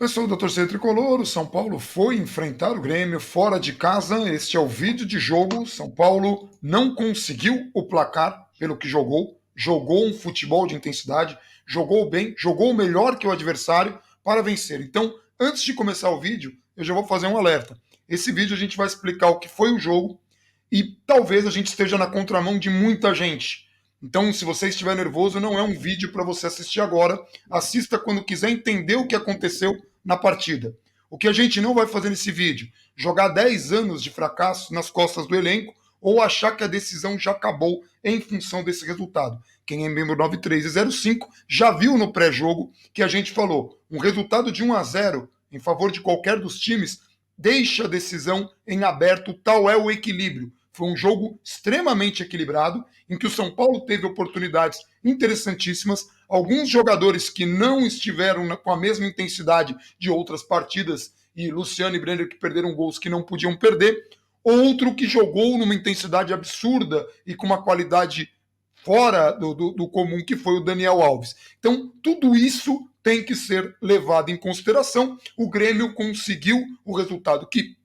Pessoal da torcida tricolor, o São Paulo foi enfrentar o Grêmio fora de casa. Este é o vídeo de jogo. São Paulo não conseguiu o placar pelo que jogou. Jogou um futebol de intensidade, jogou bem, jogou melhor que o adversário para vencer. Então, antes de começar o vídeo, eu já vou fazer um alerta. Esse vídeo a gente vai explicar o que foi o jogo e talvez a gente esteja na contramão de muita gente. Então, se você estiver nervoso, não é um vídeo para você assistir agora. Assista quando quiser entender o que aconteceu na partida. O que a gente não vai fazer nesse vídeo? Jogar 10 anos de fracasso nas costas do elenco ou achar que a decisão já acabou em função desse resultado. Quem é membro 93 e 05 já viu no pré-jogo que a gente falou, um resultado de 1-0 em favor de qualquer dos times deixa a decisão em aberto, tal é o equilíbrio. Foi um jogo extremamente equilibrado, em que o São Paulo teve oportunidades interessantíssimas, alguns jogadores que não estiveram com a mesma intensidade de outras partidas, e Luciano e Brenner que perderam gols que não podiam perder, outro que jogou numa intensidade absurda e com uma qualidade fora do comum, que foi o Daniel Alves. Então, tudo isso tem que ser levado em consideração. O Grêmio conseguiu o resultado que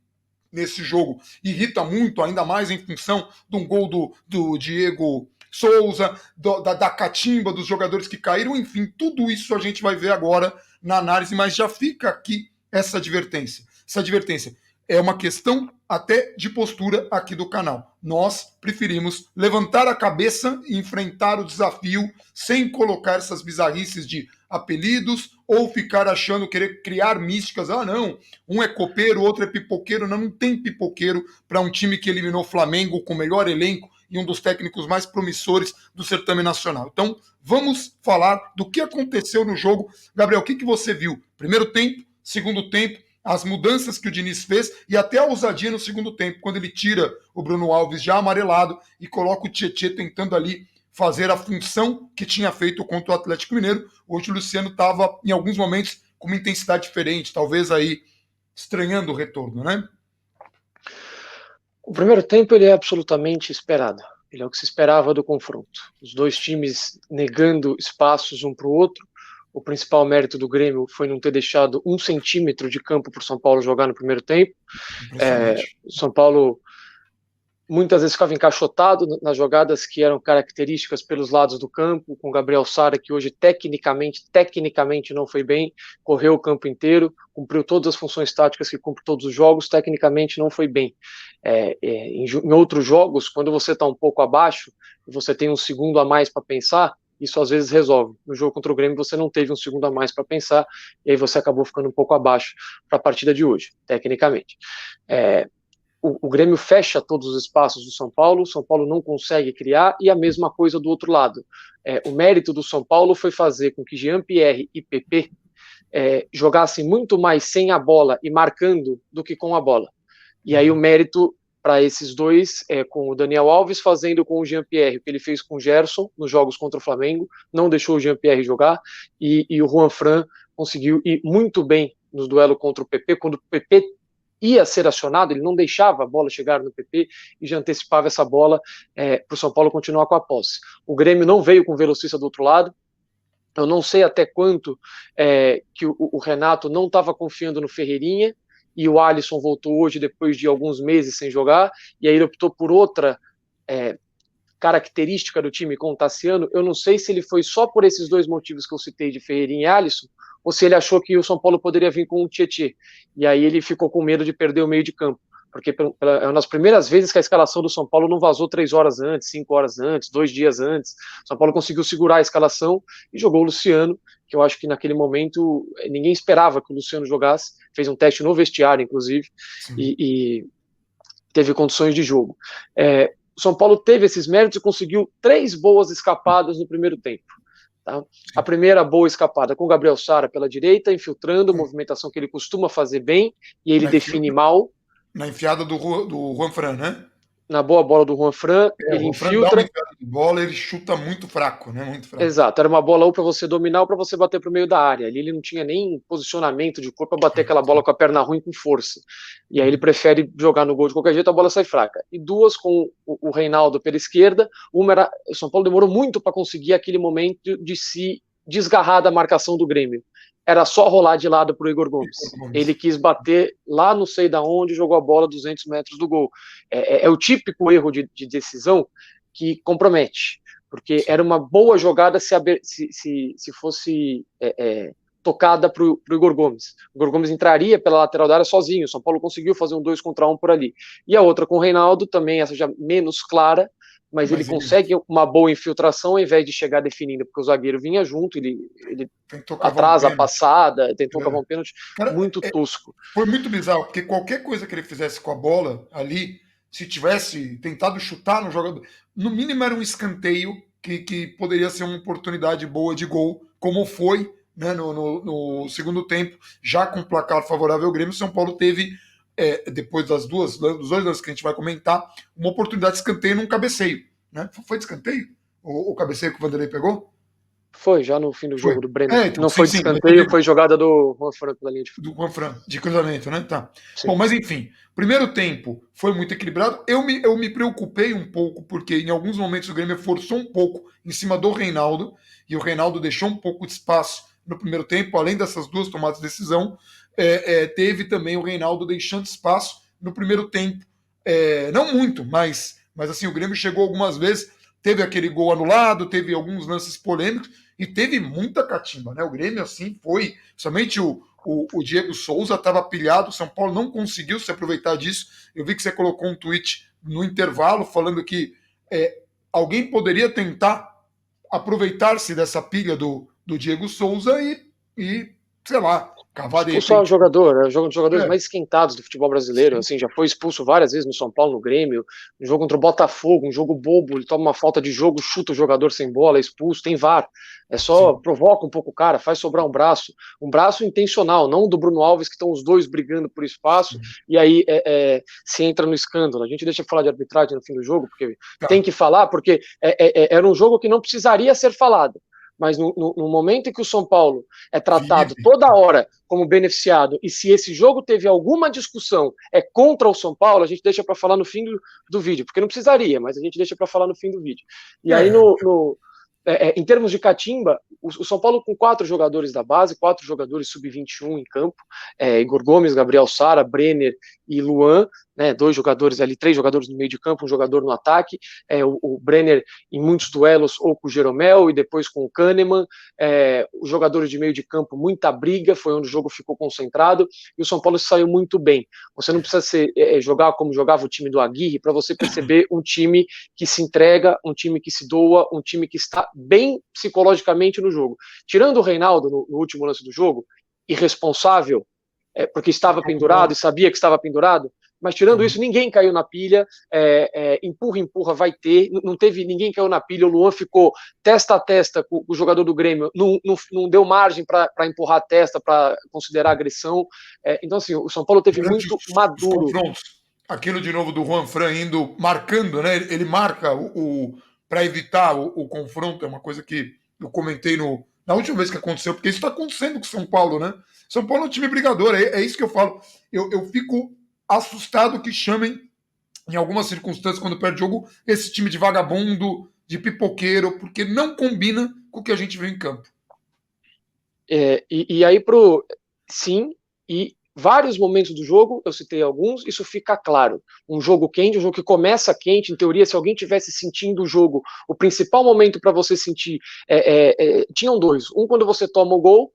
nesse jogo irrita muito, ainda mais em função de um gol do Diego Souza, da catimba dos jogadores que caíram, enfim, tudo isso a gente vai ver agora na análise, mas já fica aqui essa advertência. Essa advertência é uma questão até de postura aqui do canal. Nós preferimos levantar a cabeça e enfrentar o desafio sem colocar essas bizarrices de apelidos ou ficar achando, querer criar místicas. Ah, não, um é copeiro, o outro é pipoqueiro. Não, não tem pipoqueiro para um time que eliminou o Flamengo com o melhor elenco e um dos técnicos mais promissores do certame nacional. Então, vamos falar do que aconteceu no jogo. Gabriel, o que você viu? Primeiro tempo, segundo tempo, as mudanças que o Diniz fez e até a ousadia no segundo tempo, quando ele tira o Bruno Alves já amarelado e coloca o Tietê tentando ali fazer a função que tinha feito contra o Atlético Mineiro. Hoje o Luciano estava, em alguns momentos, com uma intensidade diferente, talvez aí estranhando o retorno, né? O primeiro tempo ele é absolutamente esperado. Ele é o que se esperava do confronto. Os dois times negando espaços um para o outro. O principal mérito do Grêmio foi não ter deixado 1 centímetro de campo para o São Paulo jogar no primeiro tempo. O São Paulo muitas vezes ficava encaixotado nas jogadas que eram características pelos lados do campo, com o Gabriel Sara, que hoje tecnicamente não foi bem, correu o campo inteiro, cumpriu todas as funções táticas que cumpre todos os jogos, tecnicamente não foi bem. Em outros jogos, quando você está um pouco abaixo, e você tem um segundo a mais para pensar, isso às vezes resolve. No jogo contra o Grêmio você não teve um segundo a mais para pensar, e aí você acabou ficando um pouco abaixo para a partida de hoje, tecnicamente. O Grêmio fecha todos os espaços do São Paulo, o São Paulo não consegue criar, e a mesma coisa do outro lado. O mérito do São Paulo foi fazer com que Jean-Pierre e PP jogassem muito mais sem a bola e marcando do que com a bola. E aí o mérito para esses dois com o Daniel Alves fazendo com o Jean-Pierre o que ele fez com o Gerson nos jogos contra o Flamengo, não deixou o Jean-Pierre jogar, e o Juan Fran conseguiu ir muito bem no duelo contra o PP, quando o PP ia ser acionado, ele não deixava a bola chegar no PP e já antecipava essa bola para o São Paulo continuar com a posse. O Grêmio não veio com o velocista do outro lado. Eu não sei até quanto que o Renato não estava confiando no Ferreirinha, e o Alisson voltou hoje depois de alguns meses sem jogar, e aí ele optou por outra característica do time com o Tassiano. Eu não sei se ele foi só por esses dois motivos que eu citei de Ferreirinha e Alisson, ou se ele achou que o São Paulo poderia vir com o Tietê. E aí ele ficou com medo de perder o meio de campo, porque é uma das primeiras vezes que a escalação do São Paulo não vazou 3 horas antes, 5 horas antes, 2 dias antes. O São Paulo conseguiu segurar a escalação e jogou o Luciano, que eu acho que naquele momento ninguém esperava que o Luciano jogasse, fez um teste no vestiário, inclusive, e teve condições de jogo. O São Paulo teve esses méritos e conseguiu 3 boas escapadas no primeiro tempo. Tá? A primeira boa escapada com o Gabriel Sara pela direita, infiltrando, movimentação que ele costuma fazer bem, e ele define mal. Na enfiada do Juan Fran, né? Na boa bola do Juan Fran, ele infiltra. Dá uma enfiada de bola, ele chuta muito fraco, né? Muito fraco. Exato, era uma bola ou para você dominar ou para você bater para o meio da área. Ali ele não tinha nem posicionamento de corpo para bater aquela bola com a perna ruim com força. E aí ele prefere jogar no gol de qualquer jeito, a bola sai fraca. E 2 com o Reinaldo pela esquerda. Uma era, o São Paulo demorou muito para conseguir aquele momento de se desgarrar da marcação do Grêmio. era só rolar de lado para o Igor Gomes. Ele quis bater lá não sei da onde, jogou a bola 200 metros do gol. É o típico erro de decisão que compromete, porque era uma boa jogada se fosse tocada para o Igor Gomes. O Igor Gomes entraria pela lateral da área sozinho, o São Paulo conseguiu fazer um 2 contra 1 por ali. E a outra com o Reinaldo, também essa já menos clara, mas ele consegue uma boa infiltração ao invés de chegar definindo, porque o zagueiro vinha junto, ele atrasa a passada, tentou cavar um pênalti. Cara, muito tosco. Foi muito bizarro, porque qualquer coisa que ele fizesse com a bola ali, se tivesse tentado chutar no jogador, no mínimo era um escanteio que poderia ser uma oportunidade boa de gol, como foi, né, no segundo tempo, já com placar favorável ao Grêmio. O São Paulo teve, depois dos dois lances que a gente vai comentar, uma oportunidade de escanteio num cabeceio. Né? Foi de escanteio? O cabeceio que o Vanderlei pegou? Foi, já no fim do jogo do Brenner. Então, não foi de escanteio, foi jogada do Juanfran pela linha de fundo. Do Juanfran, de cruzamento, né? Tá. Bom, mas enfim, primeiro tempo foi muito equilibrado. Eu me preocupei um pouco, porque em alguns momentos o Grêmio forçou um pouco em cima do Reinaldo, e o Reinaldo deixou um pouco de espaço no primeiro tempo, além dessas duas tomadas de decisão. Teve também o Reinaldo deixando espaço no primeiro tempo. Não muito, mas assim, o Grêmio chegou algumas vezes, teve aquele gol anulado, teve alguns lances polêmicos, e teve muita catimba, né? O Grêmio, assim, foi. Somente o Diego Souza estava pilhado, o São Paulo não conseguiu se aproveitar disso. Eu vi que você colocou um tweet no intervalo falando que alguém poderia tentar aproveitar-se dessa pilha do Diego Souza e sei lá, cavar de repente. Expulsar o jogador, é um dos jogadores mais esquentados do futebol brasileiro. Assim, já foi expulso várias vezes no São Paulo, no Grêmio, no jogo contra o Botafogo, um jogo bobo, ele toma uma falta de jogo, chuta o jogador sem bola, é expulso, tem VAR. É só provoca um pouco o cara, faz sobrar um braço intencional, não do Bruno Alves, que estão os dois brigando por espaço, e aí se entra no escândalo. A gente deixa de falar de arbitragem no fim do jogo, porque tem que falar, porque era um jogo que não precisaria ser falado. Mas no momento em que o São Paulo é tratado toda hora como beneficiado, e se esse jogo teve alguma discussão contra o São Paulo, a gente deixa para falar no fim do vídeo, porque não precisaria, mas a gente deixa para falar no fim do vídeo. E aí, em termos de catimba, o São Paulo com 4 jogadores da base, 4 jogadores sub-21 em campo, Igor Gomes, Gabriel Sara, Brenner e Luan, né, 2 jogadores ali, 3 jogadores no meio de campo, um jogador no ataque, o Brenner em muitos duelos ou com o Jeromel e depois com o Kahneman, os jogadores de meio de campo, muita briga, foi onde o jogo ficou concentrado, e o São Paulo saiu muito bem. Você não precisa jogar como jogava o time do Aguirre para você perceber um time que se entrega, um time que se doa, um time que está bem psicologicamente no jogo. Tirando o Reinaldo no último lance do jogo, irresponsável, porque estava pendurado e sabia que estava pendurado, mas tirando isso, ninguém caiu na pilha, empurra, vai ter, não teve, ninguém caiu na pilha, o Luan ficou testa a testa com o jogador do Grêmio, não deu margem para empurrar a testa, para considerar agressão, então assim, o São Paulo teve muito maduro. Aquilo de novo do Juanfran indo, marcando, né, ele marca para evitar o confronto, é uma coisa que eu comentei na última vez que aconteceu, porque isso está acontecendo com o São Paulo, né? São Paulo é um time brigador, é isso que eu falo. Eu fico assustado que chamem, em algumas circunstâncias, quando perde jogo, esse time de vagabundo, de pipoqueiro, porque não combina com o que a gente vê em campo. E aí, sim, e vários momentos do jogo, eu citei alguns, isso fica claro. Um jogo quente, um jogo que começa quente, em teoria, se alguém tivesse sentindo o jogo, o principal momento para você sentir, tinham 2. Um quando você toma o gol,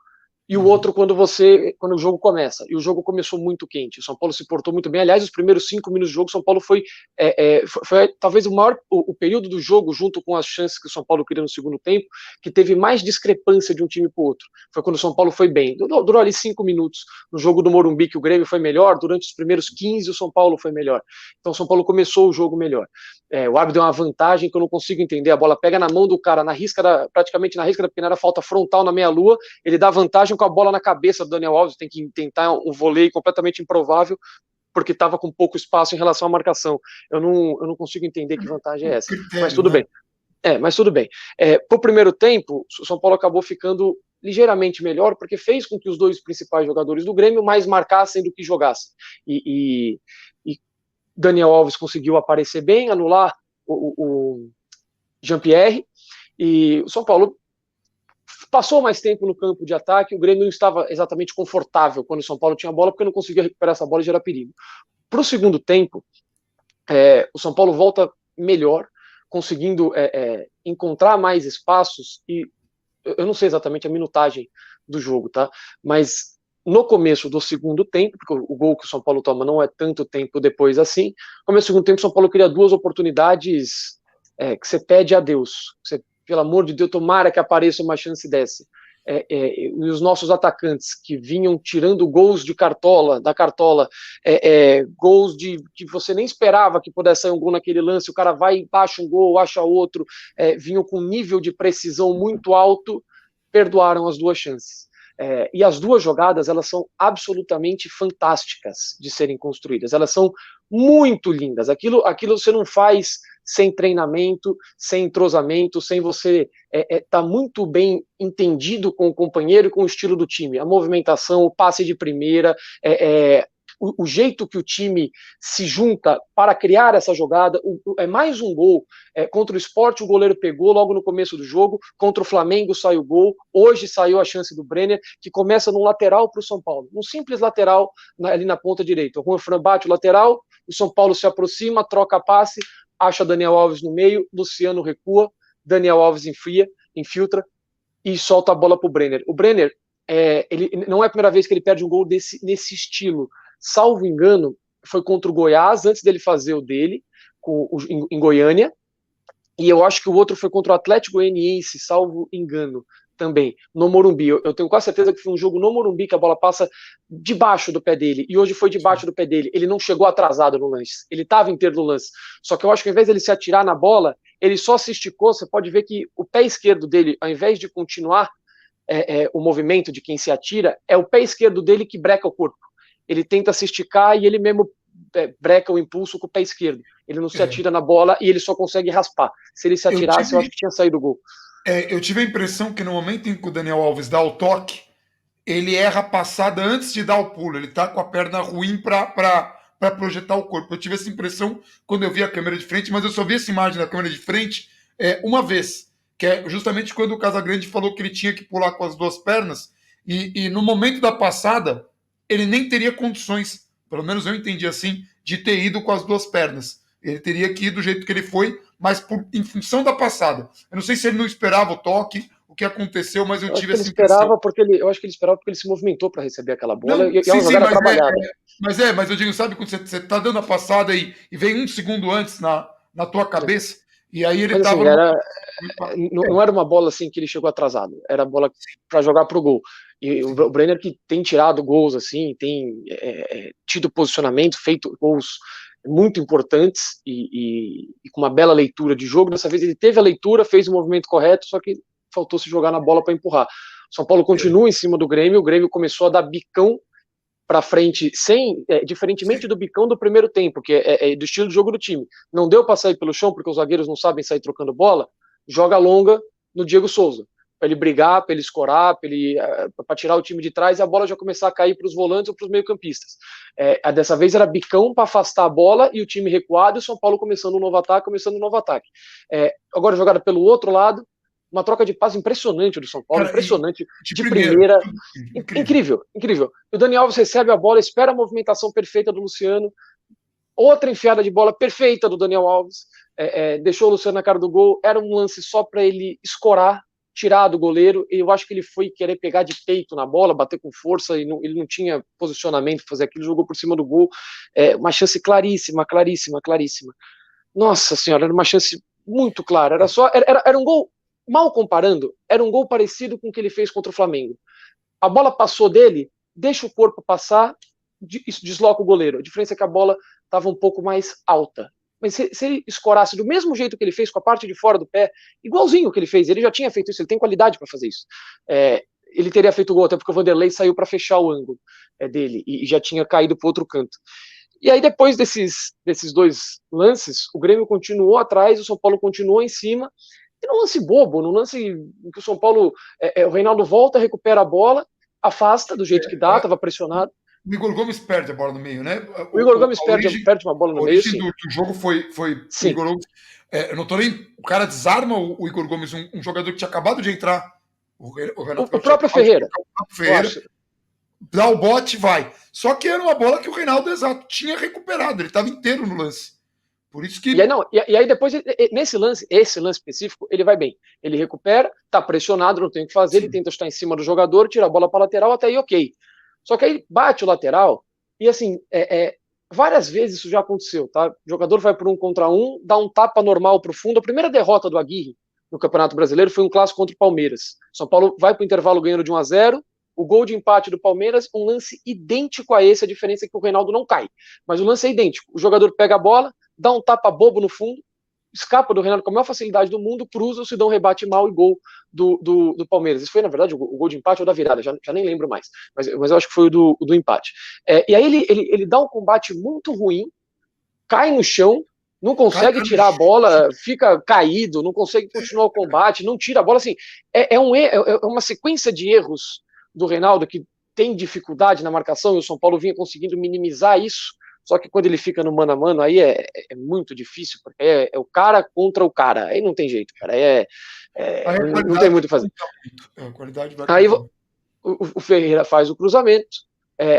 e o outro quando o jogo começa. E o jogo começou muito quente. O São Paulo se portou muito bem. Aliás, os primeiros 5 minutos do jogo, o São Paulo foi talvez o período do jogo, junto com as chances que o São Paulo criou no segundo tempo, que teve mais discrepância de um time para o outro. Foi quando o São Paulo foi bem. Durou ali 5 minutos. No jogo do Morumbi, que o Grêmio foi melhor, durante os primeiros 15, o São Paulo foi melhor. Então o São Paulo começou o jogo melhor. O árbitro deu uma vantagem que eu não consigo entender. A bola pega na mão do cara, praticamente na risca da pequena falta frontal na meia-lua, ele dá vantagem com a bola na cabeça do Daniel Alves, tem que tentar um voleio completamente improvável, porque estava com pouco espaço em relação à marcação. Eu não consigo entender que vantagem é essa. Mas tudo bem. Mas tudo bem. Pro primeiro tempo, o São Paulo acabou ficando ligeiramente melhor, porque fez com que os 2 principais jogadores do Grêmio mais marcassem do que jogassem. E Daniel Alves conseguiu aparecer bem, anular o Jean-Pierre, e o São Paulo passou mais tempo no campo de ataque, o Grêmio não estava exatamente confortável quando o São Paulo tinha a bola, porque não conseguia recuperar essa bola e gerar perigo. Para o segundo tempo, o São Paulo volta melhor, conseguindo encontrar mais espaços, e eu não sei exatamente a minutagem do jogo, tá? Mas no começo do segundo tempo, porque o gol que o São Paulo toma não é tanto tempo depois assim, no começo do segundo tempo o São Paulo cria 2 oportunidades que você pede a Deus, você, pelo amor de Deus, tomara que apareça uma chance dessa. E os nossos atacantes que vinham tirando gols da cartola, gols que você nem esperava que pudesse sair um gol naquele lance, o cara vai, acha um gol, acha outro, vinham com um nível de precisão muito alto, perdoaram as 2 chances. E as 2 jogadas, elas são absolutamente fantásticas de serem construídas, elas são muito lindas, aquilo você não faz sem treinamento, sem entrosamento, sem você tá muito bem entendido com o companheiro e com o estilo do time, a movimentação, o passe de primeira, o jeito que o time se junta para criar essa jogada, é mais um gol. Contra o Sport, o goleiro pegou logo no começo do jogo, contra o Flamengo saiu o gol, hoje saiu a chance do Brenner, que começa num lateral para o São Paulo, um simples lateral ali na ponta direita. O Juan Fran bate o lateral, o São Paulo se aproxima, troca passe, acha Daniel Alves no meio, Luciano recua, Daniel Alves infiltra e solta a bola para o Brenner. O Brenner, ele não é a primeira vez que ele perde um gol nesse estilo. Salvo engano, foi contra o Goiás, antes dele fazer o dele, em Goiânia, e eu acho que o outro foi contra o Atlético Goianiense, salvo engano, também, no Morumbi. Eu tenho quase certeza que foi um jogo no Morumbi que a bola passa debaixo do pé dele, e hoje foi debaixo do pé dele. Ele não chegou atrasado no lance, ele estava inteiro no lance. Só que eu acho que ao invés dele se atirar na bola, ele só se esticou. Você pode ver que o pé esquerdo dele, ao invés de continuar o movimento de quem se atira, é o pé esquerdo dele que breca o corpo. Ele tenta se esticar e ele mesmo breca o impulso com o pé esquerdo. Ele não se atira na bola e ele só consegue raspar. Se ele se atirasse, eu acho que tinha saído o gol. Eu tive a impressão que no momento em que o Daniel Alves dá o toque, ele erra a passada antes de dar o pulo. Ele tá com a perna ruim para projetar o corpo. Eu tive essa impressão quando eu vi a câmera de frente, mas eu só vi essa imagem da câmera de frente uma vez, que é justamente quando o Casagrande falou que ele tinha que pular com as 2 pernas, e no momento da passada, ele nem teria condições, pelo menos eu entendi assim, de ter ido com as 2 pernas. Ele teria que ir do jeito que ele foi, mas em função da passada. Eu não sei se ele não esperava o toque, o que aconteceu, mas eu tive essa impressão. Eu acho que ele esperava porque ele se movimentou para receber aquela bola, e é uma jogada trabalhada. Mas eu digo, sabe quando você está dando a passada e vem 1 segundo antes na tua cabeça, e aí ele estava... Não era uma bola assim que ele chegou atrasado, era bola para jogar pro gol. E o Brenner, que tem tirado gols assim, tem tido posicionamento, feito gols muito importantes e com uma bela leitura de jogo. Dessa vez ele teve a leitura, fez o movimento correto, só que faltou se jogar na bola para empurrar. O São Paulo continua em cima do Grêmio, o Grêmio começou a dar bicão para frente, diferentemente do bicão do primeiro tempo, que é do estilo de jogo do time. Não deu para sair pelo chão, porque os zagueiros não sabem sair trocando bola, joga longa no Diego Souza, para ele brigar, para ele escorar, para tirar o time de trás e a bola já começar a cair para os volantes ou para os meio-campistas. Dessa vez era bicão para afastar a bola e o time recuado, e o São Paulo começando um novo ataque. Agora jogada pelo outro lado, uma troca de passe impressionante do São Paulo, impressionante, de primeira, incrível. O Daniel Alves recebe a bola, espera a movimentação perfeita do Luciano, outra enfiada de bola perfeita do Daniel Alves, deixou o Luciano na cara do gol, era um lance só para ele escorar, tirar do goleiro, e eu acho que ele foi querer pegar de peito na bola, bater com força, e ele não tinha posicionamento para fazer aquilo, jogou por cima do gol, uma chance claríssima. Nossa senhora, era uma chance muito clara, era um gol, mal comparando, era um gol parecido com o que ele fez contra o Flamengo. A bola passou dele, deixa o corpo passar, desloca o goleiro. A diferença é que a bola estava um pouco mais alta. Mas se ele escorasse do mesmo jeito que ele fez, com a parte de fora do pé, igualzinho o que ele fez, ele já tinha feito isso, ele tem qualidade para fazer isso. Ele teria feito o gol, até porque o Vanderlei saiu para fechar o ângulo dele e já tinha caído para o outro canto. E aí, depois desses 2 lances, o Grêmio continuou atrás, o São Paulo continuou em cima, e num lance bobo, num lance em que o São Paulo, o Reinaldo volta, recupera a bola, afasta do jeito que dá, estava pressionado. O Igor Gomes perde a bola no meio, né? O Igor Gomes perde uma bola no meio, sim. A origem do jogo foi o Igor Gomes. Eu não tô nem... O cara desarma o Igor Gomes, um jogador que tinha acabado de entrar O Renato O próprio Ferreira. O próprio Ferreira dá o bote, vai. Só que era uma bola que o Reinaldo, exato, tinha recuperado. Ele estava inteiro no lance. Por isso que... E aí depois, nesse lance, esse lance específico, ele vai bem. Ele recupera, tá pressionado, não tem o que fazer, Sim. Ele tenta estar em cima do jogador, tira a bola para lateral, até aí ok. Só que aí bate o lateral, e assim, várias vezes isso já aconteceu, tá? O jogador vai por 1 contra 1, dá um tapa normal pro fundo. A primeira derrota do Aguirre no Campeonato Brasileiro foi um clássico contra o Palmeiras. São Paulo vai pro intervalo ganhando de 1-0, o gol de empate do Palmeiras, um lance idêntico a esse, a diferença é que o Reinaldo não cai. Mas o lance é idêntico. O jogador pega a bola, dá um tapa bobo no fundo, escapa do Reinaldo com a maior facilidade do mundo, cruza, o Sidão rebate mal e gol do Palmeiras. Isso foi, na verdade, o gol de empate ou da virada, já nem lembro mais, mas eu acho que foi o do empate. E aí ele dá um combate muito ruim, cai no chão, não consegue tirar a bola, fica caído, não consegue continuar o combate, não tira a bola, assim, é uma sequência de erros do Reinaldo que tem dificuldade na marcação, e o São Paulo vinha conseguindo minimizar isso. Só que quando ele fica no mano a mano, aí é muito difícil, porque é o cara contra o cara. Aí não tem jeito, cara. Não tem muito o que fazer. Aí o Ferreira faz o cruzamento,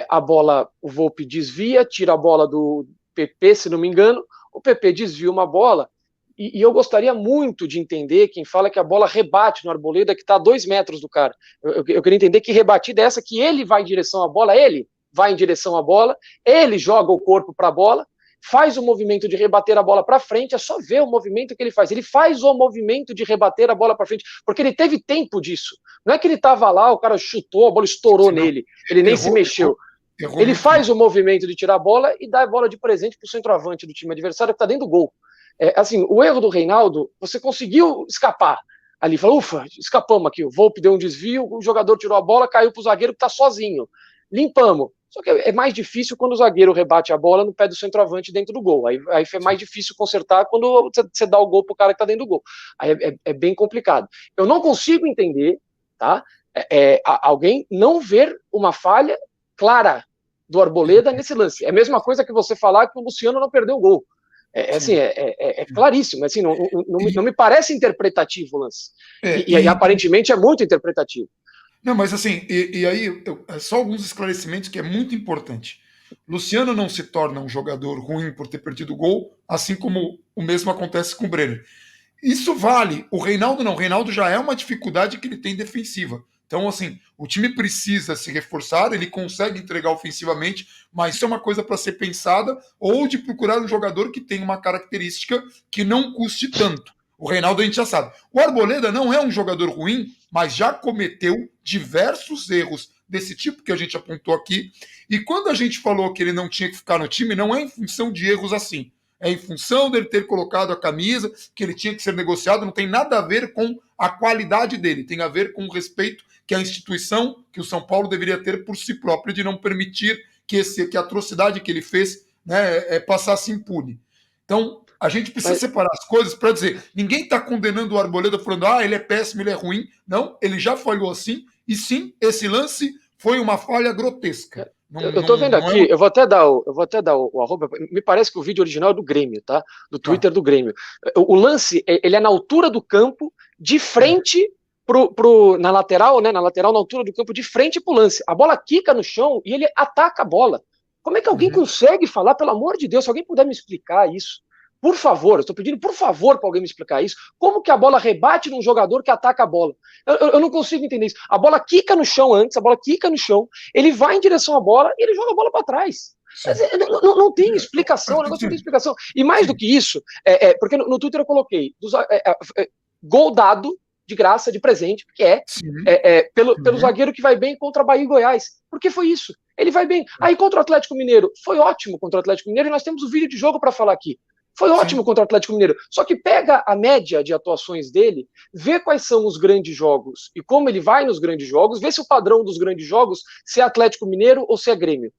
a bola, o Volpi desvia, tira a bola do PP, se não me engano. O PP desvia uma bola, e eu gostaria muito de entender quem fala que a bola rebate no Arboleda, que está a 2 metros do cara. Eu queria entender que rebatida é essa, que ele vai em direção à bola, ele vai em direção à bola, ele joga o corpo para a bola, faz o movimento de rebater a bola para frente, é só ver o movimento que ele faz. Ele faz o movimento de rebater a bola para frente, porque ele teve tempo disso. Não é que ele estava lá, o cara chutou, a bola estourou nele, ele nem se mexeu. Ele faz o movimento de tirar a bola e dá a bola de presente para o centroavante do time adversário que está dentro do gol. Assim, o erro do Reinaldo, você conseguiu escapar. Ali, falou, ufa, escapamos aqui. O Volpi deu um desvio, o jogador tirou a bola, caiu para o zagueiro que está sozinho. Limpamos. Só que é mais difícil quando o zagueiro rebate a bola no pé do centroavante dentro do gol. Aí é mais difícil consertar quando você dá o gol pro cara que tá dentro do gol. Aí é bem complicado. Eu não consigo entender, tá? Alguém não ver uma falha clara do Arboleda nesse lance. É a mesma coisa que você falar que o Luciano não perdeu o gol. É claríssimo. Assim, não me parece interpretativo o lance. E aparentemente é muito interpretativo. Não, mas assim, e aí, só alguns esclarecimentos que é muito importante. Luciano não se torna um jogador ruim por ter perdido o gol, assim como o mesmo acontece com o Brenner. Isso vale. O Reinaldo não. O Reinaldo já é uma dificuldade que ele tem defensiva. Então, assim, o time precisa se reforçar, ele consegue entregar ofensivamente, mas isso é uma coisa para ser pensada, ou de procurar um jogador que tem uma característica que não custe tanto. O Reinaldo a gente já sabe. O Arboleda não é um jogador ruim, mas já cometeu diversos erros desse tipo que a gente apontou aqui. E quando a gente falou que ele não tinha que ficar no time, não é em função de erros assim. É em função dele ter colocado a camisa, que ele tinha que ser negociado, não tem nada a ver com a qualidade dele, tem a ver com o respeito que a instituição, que o São Paulo deveria ter por si próprio, de não permitir que a atrocidade que ele fez, né, passasse impune. Então, a gente precisa separar as coisas para dizer, ninguém está condenando o Arboleda falando, ele é péssimo, ele é ruim. Não, ele já falhou assim, e sim, esse lance foi uma falha grotesca. Eu tô vendo aqui, eu vou até dar o arroba, me parece que o vídeo original é do Grêmio, tá? Do Twitter do Grêmio. O lance, ele é na altura do campo, de frente na lateral, né? Na lateral, na altura do campo, de frente pro lance. A bola quica no chão e ele ataca a bola. Como é que alguém consegue falar, pelo amor de Deus, se alguém puder me explicar isso? Por favor, eu estou pedindo, por favor, para alguém me explicar isso. Como que a bola rebate num jogador que ataca a bola? Eu não consigo entender isso. A bola quica no chão antes, a bola quica no chão, ele vai em direção à bola e ele joga a bola para trás. Não tem explicação, o negócio não tem explicação. E mais do que isso, porque no Twitter eu coloquei gol dado de graça, de presente, que pelo zagueiro que vai bem contra Bahia e Goiás. Porque foi isso. Ele vai bem. Aí contra o Atlético Mineiro, foi ótimo contra o Atlético Mineiro e nós temos o vídeo de jogo para falar aqui. Foi ótimo contra o Atlético Mineiro. Só que pega a média de atuações dele, vê quais são os grandes jogos e como ele vai nos grandes jogos, vê se o padrão dos grandes jogos se é Atlético Mineiro ou se é Grêmio.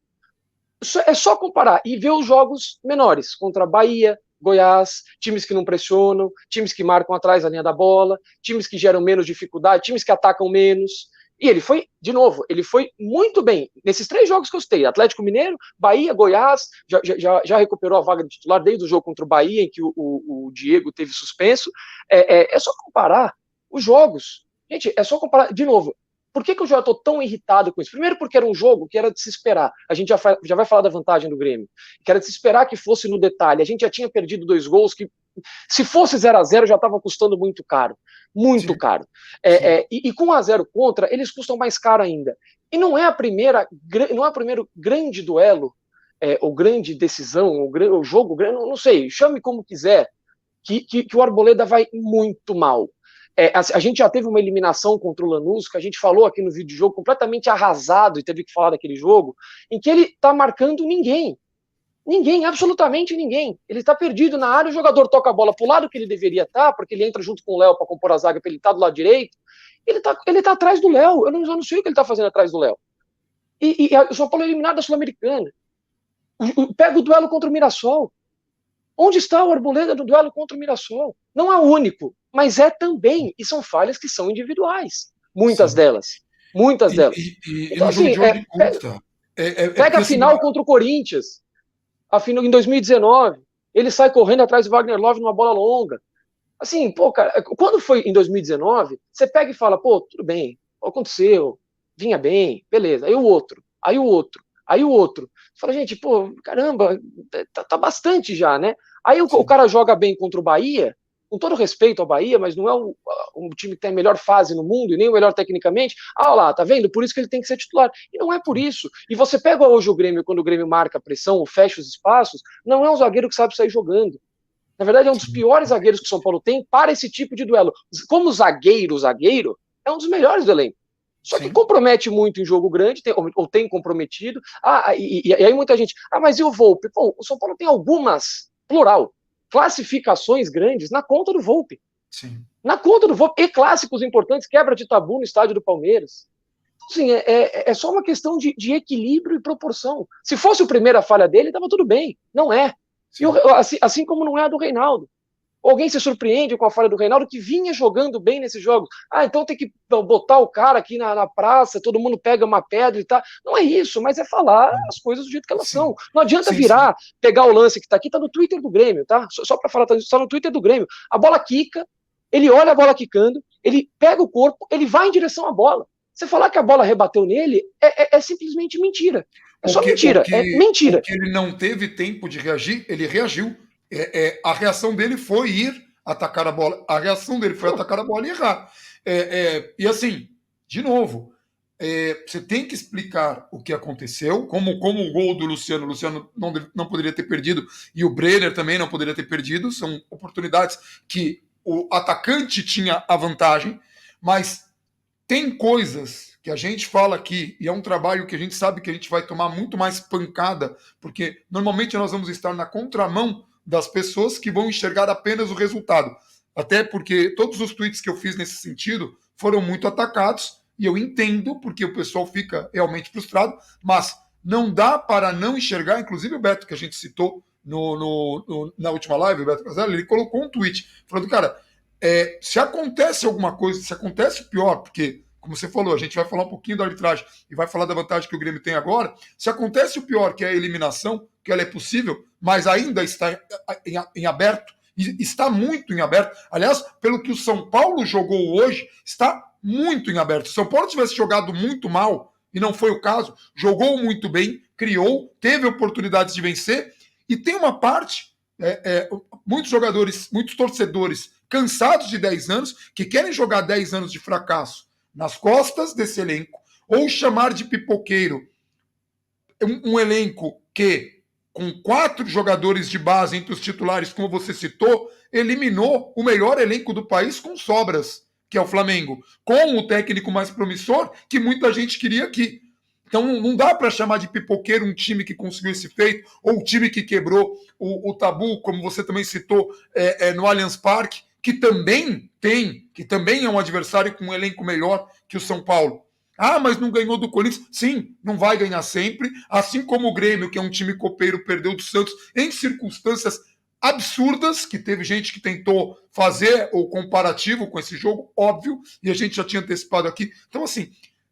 É só comparar e ver os jogos menores contra Bahia, Goiás, times que não pressionam, times que marcam atrás a linha da bola, times que geram menos dificuldade, times que atacam menos. E ele foi, de novo, ele foi muito bem nesses 3 jogos que eu citei, Atlético Mineiro, Bahia, Goiás, já recuperou a vaga de titular desde o jogo contra o Bahia, em que o Diego teve suspenso. É só comparar os jogos. Gente, é só comparar. De novo, por que eu já estou tão irritado com isso? Primeiro, porque era um jogo que era de se esperar. A gente já vai falar da vantagem do Grêmio. Que era de se esperar que fosse no detalhe. A gente já tinha perdido 2 gols que, se fosse 0-0, já estava custando muito caro. Muito Sim, caro. sim. E com 1-0 contra, eles custam mais caro ainda. E não é o primeiro grande duelo, ou grande decisão, o jogo, não sei, chame como quiser, que o Arboleda vai muito mal. A gente já teve uma eliminação contra o Lanús, que a gente falou aqui no vídeo de jogo, completamente arrasado, e teve que falar daquele jogo, em que ele tá marcando ninguém. Ninguém, absolutamente ninguém. Ele tá perdido na área, o jogador toca a bola pro lado que ele deveria estar, porque ele entra junto com o Léo para compor a zaga, para ele estar do lado direito. Ele tá atrás do Léo. Eu não sei o que ele tá fazendo atrás do Léo. E o São Paulo é eliminado da Sul-Americana. Pega o duelo contra o Mirassol. Onde está o Arboleda no duelo contra o Mirassol? Não é o único, mas é também. E são falhas que são individuais. Muitas Sim. delas. Muitas delas. E Então, no jogo assim, de hoje custa. pega Porque a assim, final contra o Corinthians, a final em 2019. Ele sai correndo atrás do Wagner Love numa bola longa. Assim, pô, cara, quando foi em 2019, você pega e fala, pô, tudo bem, aconteceu, vinha bem, beleza. Aí o outro, aí o outro, aí o outro. Você fala, gente, pô, caramba, tá bastante já, né? Aí o sim, cara joga bem contra o Bahia, com todo respeito ao Bahia, mas não é um time que tem a melhor fase no mundo e nem o melhor tecnicamente. Ah, lá, tá vendo? Por isso que ele tem que ser titular. E não é por sim, isso. E você pega hoje o Grêmio, quando o Grêmio marca a pressão ou fecha os espaços, não é um zagueiro que sabe sair jogando. Na verdade, é um dos sim, piores zagueiros que o São Paulo tem para esse tipo de duelo. Como zagueiro, é um dos melhores do elenco. Só que sim. compromete muito em jogo grande, ou tem comprometido. E aí muita gente, mas e o Volpe? Pô, o São Paulo tem algumas, plural, classificações grandes na conta do Volpe. Sim. Na conta do Volpe. E clássicos importantes, quebra de tabu no estádio do Palmeiras. Então, assim, é só uma questão de equilíbrio e proporção. Se fosse a primeira falha dele, estava tudo bem. Não é. E Sim. assim como não é a do Reinaldo. Alguém se surpreende com a falha do Reinaldo, que vinha jogando bem nesses jogos. Ah, então tem que botar o cara aqui na praça, todo mundo pega uma pedra e tal. Não é isso, mas é falar as coisas do jeito que elas Sim. são. Não adianta Sim, sim. virar, pegar o lance que tá aqui, tá no Twitter do Grêmio, tá? Só para falar, tá no Twitter do Grêmio. A bola quica, ele olha a bola quicando, ele pega o corpo, ele vai em direção à bola. Você falar que a bola rebateu nele é simplesmente mentira. É O só que, o mentira, é que, o mentira. que ele não teve tempo de reagir, ele reagiu. A reação dele foi ir atacar a bola. A reação dele foi atacar a bola e errar. E assim, de novo, você tem que explicar o que aconteceu, como o gol do Luciano. O Luciano não poderia ter perdido e o Brenner também não poderia ter perdido. São oportunidades que o atacante tinha a vantagem, mas tem coisas que a gente fala aqui, e é um trabalho que a gente sabe que a gente vai tomar muito mais pancada, porque normalmente nós vamos estar na contramão das pessoas que vão enxergar apenas o resultado. Até porque todos os tweets que eu fiz nesse sentido foram muito atacados, e eu entendo porque o pessoal fica realmente frustrado, mas não dá para não enxergar, inclusive o Beto, que a gente citou na última live, o Beto Caselli, ele colocou um tweet falando, cara, se acontece alguma coisa, se acontece o pior, porque, como você falou, a gente vai falar um pouquinho da arbitragem e vai falar da vantagem que o Grêmio tem agora, se acontece o pior, que é a eliminação, que ela é possível, mas ainda está em aberto, e está muito em aberto. Aliás, pelo que o São Paulo jogou hoje, está muito em aberto. Se o São Paulo tivesse jogado muito mal, e não foi o caso, jogou muito bem, criou, teve oportunidades de vencer, e tem uma parte, muitos jogadores, muitos torcedores cansados de 10 anos, que querem jogar 10 anos de fracasso nas costas desse elenco, ou chamar de pipoqueiro um elenco que, com 4 jogadores de base entre os titulares, como você citou, eliminou o melhor elenco do país com sobras, que é o Flamengo, com o técnico mais promissor que muita gente queria aqui. Então não dá para chamar de pipoqueiro um time que conseguiu esse feito, ou o time que quebrou o tabu, como você também citou, no Allianz Parque, que também é um adversário com um elenco melhor que o São Paulo. Ah, mas não ganhou do Corinthians? Sim, não vai ganhar sempre. Assim como o Grêmio, que é um time copeiro, perdeu do Santos em circunstâncias absurdas, que teve gente que tentou fazer o comparativo com esse jogo, óbvio, e a gente já tinha antecipado aqui. Então, assim,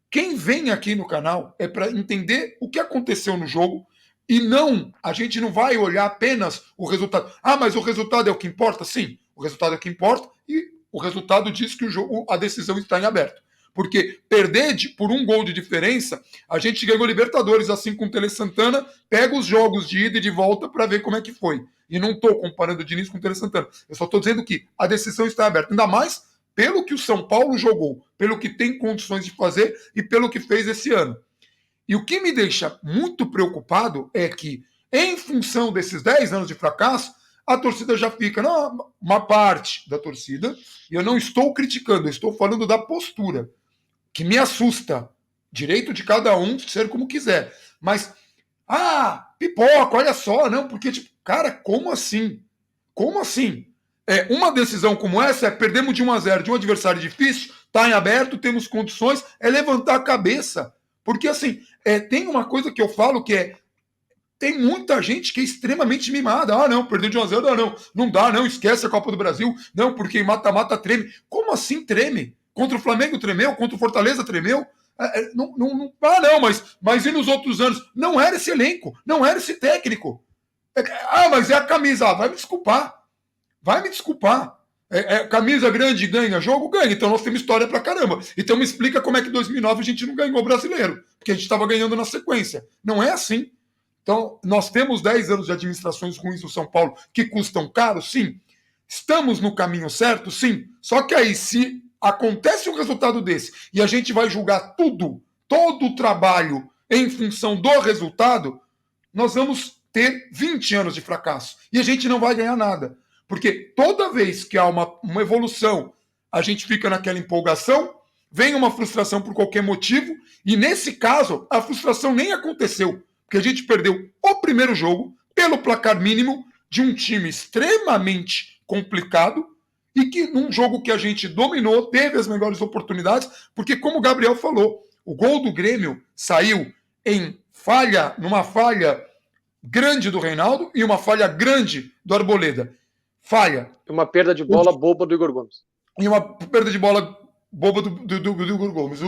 quem vem aqui no canal é para entender o que aconteceu no jogo e não, a gente não vai olhar apenas o resultado. Ah, mas o resultado é o que importa? Sim, o resultado é o que importa e o resultado diz que a decisão está em aberto. Porque perder por um gol de diferença, a gente ganhou Libertadores assim com o Tele Santana, pega os jogos de ida e de volta para ver como é que foi. E não estou comparando o Diniz com o Tele Santana. Eu só estou dizendo que a decisão está aberta. Ainda mais pelo que o São Paulo jogou, pelo que tem condições de fazer e pelo que fez esse ano. E o que me deixa muito preocupado é que, em função desses 10 anos de fracasso, a torcida já fica, não, uma parte da torcida, e eu não estou criticando, eu estou falando da postura, que me assusta. Direito de cada um ser como quiser. Mas, pipoca, olha só, não, porque, tipo, cara, como assim? Como assim? Uma decisão como essa perdemos de 1-0 de um adversário difícil, está em aberto, temos condições, é levantar a cabeça. Porque, assim, tem uma coisa que eu falo que tem muita gente que é extremamente mimada. Não, perdeu de 1-0, não dá, não, esquece a Copa do Brasil, não, porque em mata-mata treme. Como assim treme? Contra o Flamengo tremeu, contra o Fortaleza tremeu. Não, mas e nos outros anos? Não era esse elenco, não era esse técnico. Mas é a camisa. Vai me desculpar. Camisa grande ganha jogo? Ganha. Então nós temos história pra caramba. Então me explica como é que em 2009 a gente não ganhou o brasileiro. Porque a gente estava ganhando na sequência. Não é assim. Então nós temos 10 anos de administrações ruins no São Paulo que custam caro? Sim. Estamos no caminho certo? Sim. Só que aí, se acontece um resultado desse e a gente vai julgar todo o trabalho em função do resultado, nós vamos ter 20 anos de fracasso. E a gente não vai ganhar nada. Porque toda vez que há uma evolução, a gente fica naquela empolgação, vem uma frustração por qualquer motivo, e nesse caso, a frustração nem aconteceu. Porque a gente perdeu o primeiro jogo pelo placar mínimo de um time extremamente complicado e que num jogo que a gente dominou, teve as melhores oportunidades, porque como o Gabriel falou, o gol do Grêmio saiu numa falha grande do Reinaldo e uma falha grande do Arboleda. Uma perda de bola boba do Igor Gomes. E uma perda de bola boba do Igor Gomes.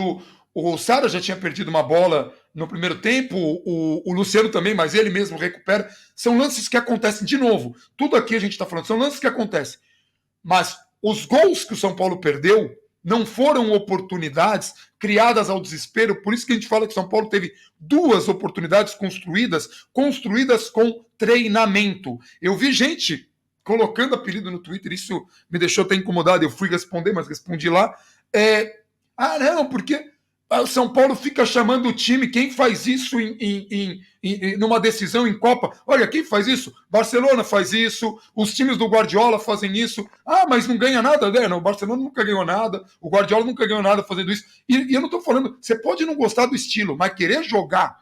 O Sara já tinha perdido uma bola no primeiro tempo, o Luciano também, mas ele mesmo recupera. São lances que acontecem de novo. Tudo aqui a gente está falando, são lances que acontecem. Mas os gols que o São Paulo perdeu não foram oportunidades criadas ao desespero. Por isso que a gente fala que o São Paulo teve 2 oportunidades construídas com treinamento. Eu vi gente colocando apelido no Twitter, isso me deixou até incomodado. Eu fui responder, mas respondi lá. Não, porque o São Paulo fica chamando o time. Quem faz isso numa decisão em Copa? Olha, quem faz isso? Barcelona faz isso, os times do Guardiola fazem isso. Mas não ganha nada, né? Não, o Barcelona nunca ganhou nada, o Guardiola nunca ganhou nada fazendo isso. E eu não estou falando, você pode não gostar do estilo, mas querer jogar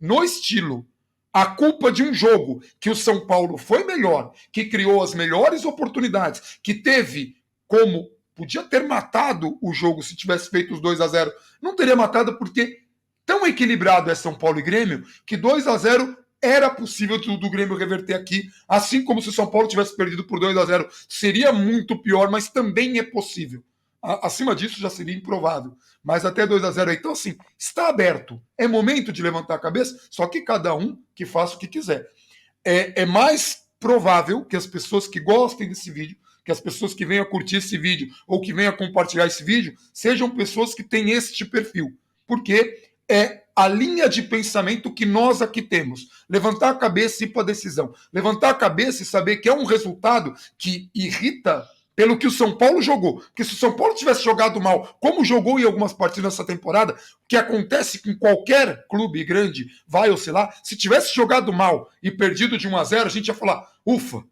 no estilo a culpa de um jogo que o São Paulo foi melhor, que criou as melhores oportunidades, que teve como podia ter matado o jogo se tivesse feito os 2-0. Não teria matado porque tão equilibrado é São Paulo e Grêmio que 2-0 era possível do Grêmio reverter aqui, assim como se o São Paulo tivesse perdido por 2-0. Seria muito pior, mas também é possível. Acima disso já seria improvável. Mas até 2-0 aí. Então, assim, está aberto. É momento de levantar a cabeça, só que cada um que faça o que quiser. É mais provável que as pessoas que gostem desse vídeo, que as pessoas que venham curtir esse vídeo ou que venham compartilhar esse vídeo, sejam pessoas que têm este perfil. Porque é a linha de pensamento que nós aqui temos. Levantar a cabeça e ir para a decisão. Levantar a cabeça e saber que é um resultado que irrita pelo que o São Paulo jogou. Porque se o São Paulo tivesse jogado mal, como jogou em algumas partidas nessa temporada, o que acontece com qualquer clube grande, vai oscilar, se tivesse jogado mal e perdido de 1-0, a gente ia falar, ufa,